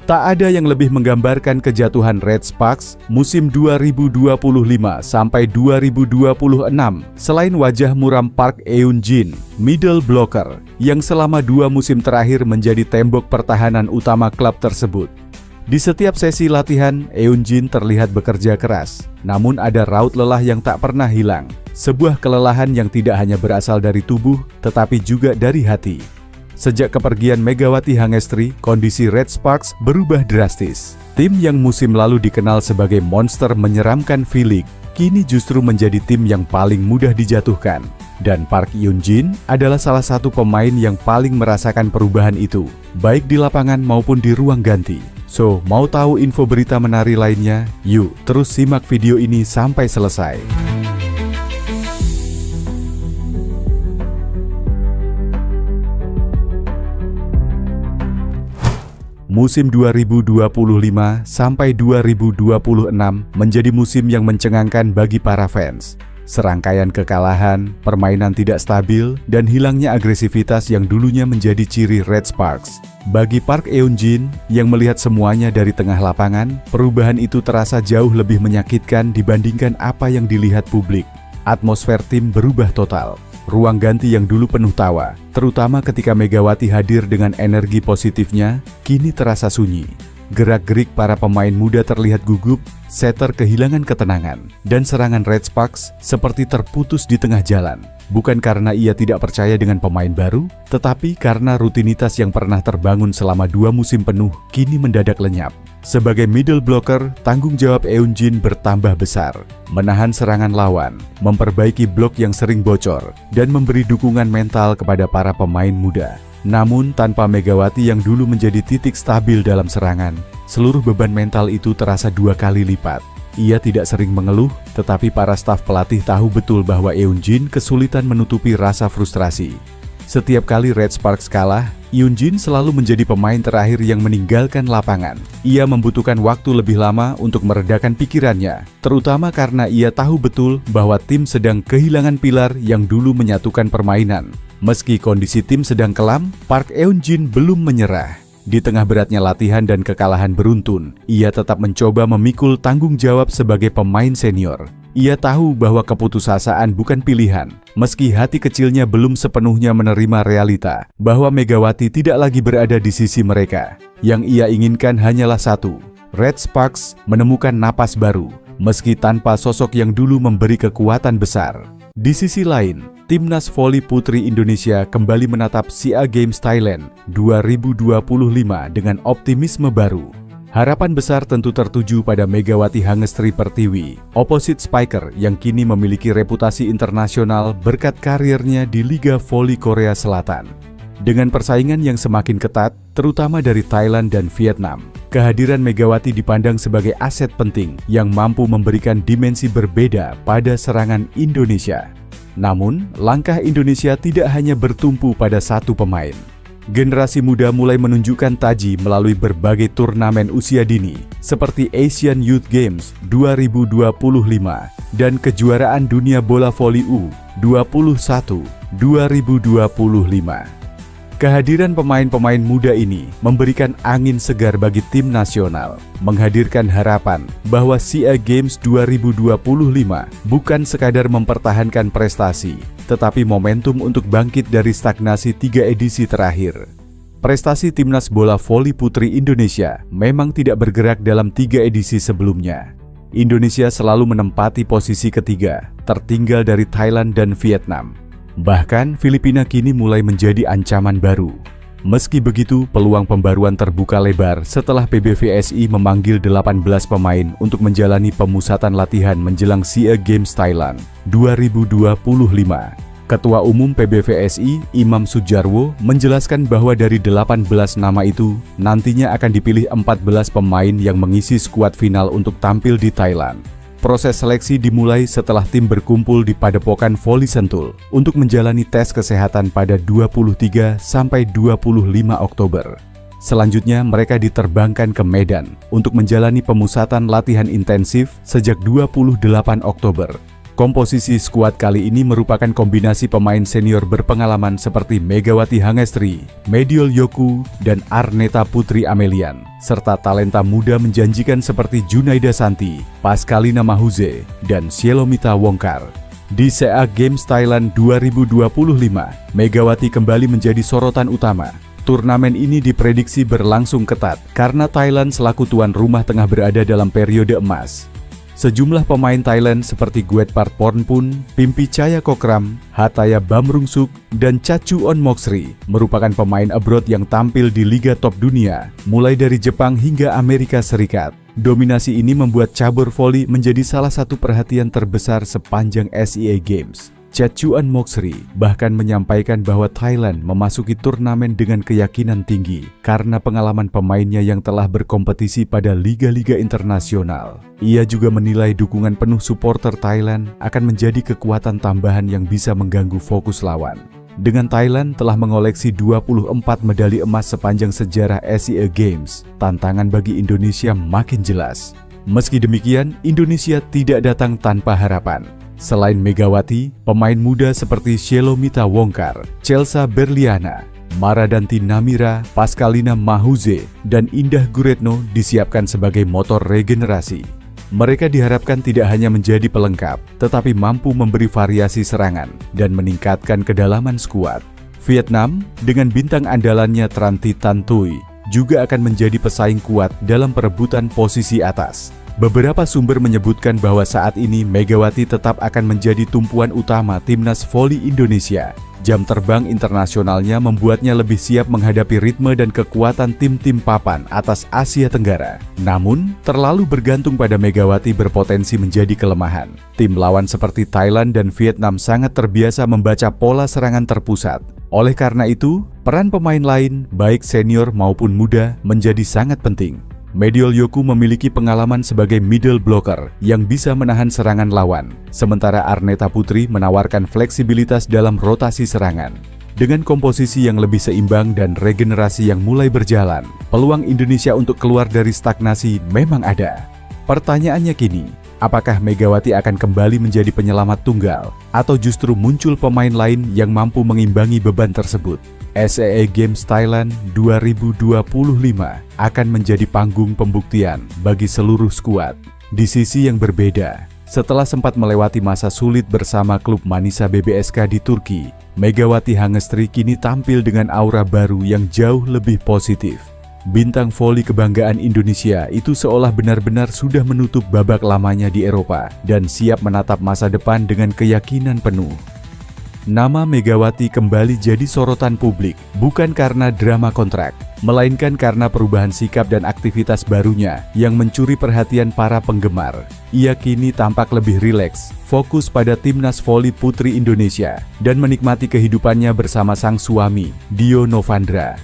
Tak ada yang lebih menggambarkan kejatuhan Red Sparks musim 2025 sampai 2026 selain wajah muram Park Eun-jin, middle blocker, yang selama 2 musim terakhir menjadi tembok pertahanan utama klub tersebut. Di setiap sesi latihan, Eun-jin terlihat bekerja keras, namun ada raut lelah yang tak pernah hilang. Sebuah kelelahan yang tidak hanya berasal dari tubuh, tetapi juga dari hati. Sejak kepergian Megawati Hangestri, kondisi Red Sparks berubah drastis. Tim yang musim lalu dikenal sebagai monster menyeramkan V-League, kini justru menjadi tim yang paling mudah dijatuhkan. Dan Park Eun-jin adalah salah satu pemain yang paling merasakan perubahan itu, baik di lapangan maupun di ruang ganti. So, mau tahu info berita menarik lainnya? Yuk, terus simak video ini sampai selesai. Musim 2025 sampai 2026 menjadi musim yang mencengangkan bagi para fans. Serangkaian kekalahan, permainan tidak stabil, dan hilangnya agresivitas yang dulunya menjadi ciri Red Sparks. Bagi Park Eun-jin yang melihat semuanya dari tengah lapangan, perubahan itu terasa jauh lebih menyakitkan dibandingkan apa yang dilihat publik. Atmosfer tim berubah total. Ruang ganti yang dulu penuh tawa, terutama ketika Megawati hadir dengan energi positifnya, kini terasa sunyi. Gerak-gerik para pemain muda terlihat gugup, setter kehilangan ketenangan, dan serangan Red Sparks seperti terputus di tengah jalan. Bukan karena ia tidak percaya dengan pemain baru, tetapi karena rutinitas yang pernah terbangun selama 2 musim penuh kini mendadak lenyap. Sebagai middle blocker, tanggung jawab Eun-jin bertambah besar. Menahan serangan lawan, memperbaiki blok yang sering bocor, dan memberi dukungan mental kepada para pemain muda. Namun tanpa Megawati yang dulu menjadi titik stabil dalam serangan, seluruh beban mental itu terasa 2 kali lipat. Ia tidak sering mengeluh, tetapi para staf pelatih tahu betul bahwa Eun-jin kesulitan menutupi rasa frustrasi. Setiap kali Red Sparks kalah, Eun-jin selalu menjadi pemain terakhir yang meninggalkan lapangan. Ia membutuhkan waktu lebih lama untuk meredakan pikirannya, terutama karena ia tahu betul bahwa tim sedang kehilangan pilar yang dulu menyatukan permainan. Meski kondisi tim sedang kelam, Park Eun-jin belum menyerah. Di tengah beratnya latihan dan kekalahan beruntun, ia tetap mencoba memikul tanggung jawab sebagai pemain senior. Ia tahu bahwa keputusasaan bukan pilihan, meski hati kecilnya belum sepenuhnya menerima realita bahwa Megawati tidak lagi berada di sisi mereka. Yang ia inginkan hanyalah satu, Red Sparks menemukan napas baru, meski tanpa sosok yang dulu memberi kekuatan besar. Di sisi lain, Timnas Voli Putri Indonesia kembali menatap SEA Games Thailand 2025 dengan optimisme baru. Harapan besar tentu tertuju pada Megawati Hangestri Pertiwi, opposite spiker yang kini memiliki reputasi internasional berkat karirnya di Liga Voli Korea Selatan. Dengan persaingan yang semakin ketat, terutama dari Thailand dan Vietnam, kehadiran Megawati dipandang sebagai aset penting yang mampu memberikan dimensi berbeda pada serangan Indonesia. Namun, langkah Indonesia tidak hanya bertumpu pada satu pemain. Generasi muda mulai menunjukkan taji melalui berbagai turnamen usia dini seperti Asian Youth Games 2025 dan kejuaraan dunia bola voli U21 2025. Kehadiran pemain-pemain muda ini memberikan angin segar bagi tim nasional, menghadirkan harapan bahwa SEA Games 2025 bukan sekadar mempertahankan prestasi, tetapi momentum untuk bangkit dari stagnasi 3 edisi terakhir. Prestasi Timnas Bola Voli Putri Indonesia memang tidak bergerak dalam 3 edisi sebelumnya. Indonesia selalu menempati posisi ketiga, tertinggal dari Thailand dan Vietnam. Bahkan Filipina kini mulai menjadi ancaman baru. Meski begitu, peluang pembaruan terbuka lebar setelah PBVSI memanggil 18 pemain untuk menjalani pemusatan latihan menjelang SEA Games Thailand 2025. Ketua Umum PBVSI, Imam Sujarwo, menjelaskan bahwa dari 18 nama itu, nantinya akan dipilih 14 pemain yang mengisi skuad final untuk tampil di Thailand. Proses seleksi dimulai setelah tim berkumpul di Padepokan Voli Sentul untuk menjalani tes kesehatan pada 23 sampai 25 Oktober. Selanjutnya mereka diterbangkan ke Medan untuk menjalani pemusatan latihan intensif sejak 28 Oktober. Komposisi skuad kali ini merupakan kombinasi pemain senior berpengalaman seperti Megawati Hangestri, Mediol Yoku, dan Arneta Putri Amelian, serta talenta muda menjanjikan seperti Junaida Santi, Pascalina Mahuze, dan Syelomita Wongkar. Di SEA Games Thailand 2025, Megawati kembali menjadi sorotan utama. Turnamen ini diprediksi berlangsung ketat karena Thailand selaku tuan rumah tengah berada dalam periode emas. Sejumlah pemain Thailand seperti Guetpart Pornpun, Pimpi Chaya Kokram, Hataya Bamrungsuk, dan Chachuon Moksri merupakan pemain abroad yang tampil di liga top dunia, mulai dari Jepang hingga Amerika Serikat. Dominasi ini membuat cabur voli menjadi salah satu perhatian terbesar sepanjang SEA Games. Chachuon Moksri bahkan menyampaikan bahwa Thailand memasuki turnamen dengan keyakinan tinggi karena pengalaman pemainnya yang telah berkompetisi pada liga-liga internasional. Ia juga menilai dukungan penuh supporter Thailand akan menjadi kekuatan tambahan yang bisa mengganggu fokus lawan. Dengan Thailand telah mengoleksi 24 medali emas sepanjang sejarah SEA Games, tantangan bagi Indonesia makin jelas. Meski demikian, Indonesia tidak datang tanpa harapan. Selain Megawati, pemain muda seperti Syelomita Wongkar, Chelsea Berliana, Maradanti Namira, Pascalina Mahuze, dan Indah Guretno disiapkan sebagai motor regenerasi. Mereka diharapkan tidak hanya menjadi pelengkap, tetapi mampu memberi variasi serangan dan meningkatkan kedalaman skuad. Vietnam, dengan bintang andalannya Tranti Tantui, juga akan menjadi pesaing kuat dalam perebutan posisi atas. Beberapa sumber menyebutkan bahwa saat ini Megawati tetap akan menjadi tumpuan utama timnas voli Indonesia. Jam terbang internasionalnya membuatnya lebih siap menghadapi ritme dan kekuatan tim-tim papan atas Asia Tenggara. Namun, terlalu bergantung pada Megawati berpotensi menjadi kelemahan. Tim lawan seperti Thailand dan Vietnam sangat terbiasa membaca pola serangan terpusat. Oleh karena itu, peran pemain lain, baik senior maupun muda, menjadi sangat penting. Mediol Yoku memiliki pengalaman sebagai middle blocker yang bisa menahan serangan lawan, sementara Arneta Putri menawarkan fleksibilitas dalam rotasi serangan. Dengan komposisi yang lebih seimbang dan regenerasi yang mulai berjalan, peluang Indonesia untuk keluar dari stagnasi memang ada. Pertanyaannya kini, apakah Megawati akan kembali menjadi penyelamat tunggal, atau justru muncul pemain lain yang mampu mengimbangi beban tersebut? SEA Games Thailand 2025 akan menjadi panggung pembuktian bagi seluruh skuad. Di sisi yang berbeda, setelah sempat melewati masa sulit bersama klub Manisa BBSK di Turki, Megawati Hangestri kini tampil dengan aura baru yang jauh lebih positif. Bintang voli kebanggaan Indonesia itu seolah benar-benar sudah menutup babak lamanya di Eropa dan siap menatap masa depan dengan keyakinan penuh. Nama Megawati kembali jadi sorotan publik, bukan karena drama kontrak, melainkan karena perubahan sikap dan aktivitas barunya yang mencuri perhatian para penggemar. Ia kini tampak lebih rileks, fokus pada timnas voli putri Indonesia, dan menikmati kehidupannya bersama sang suami, Dio Novandra.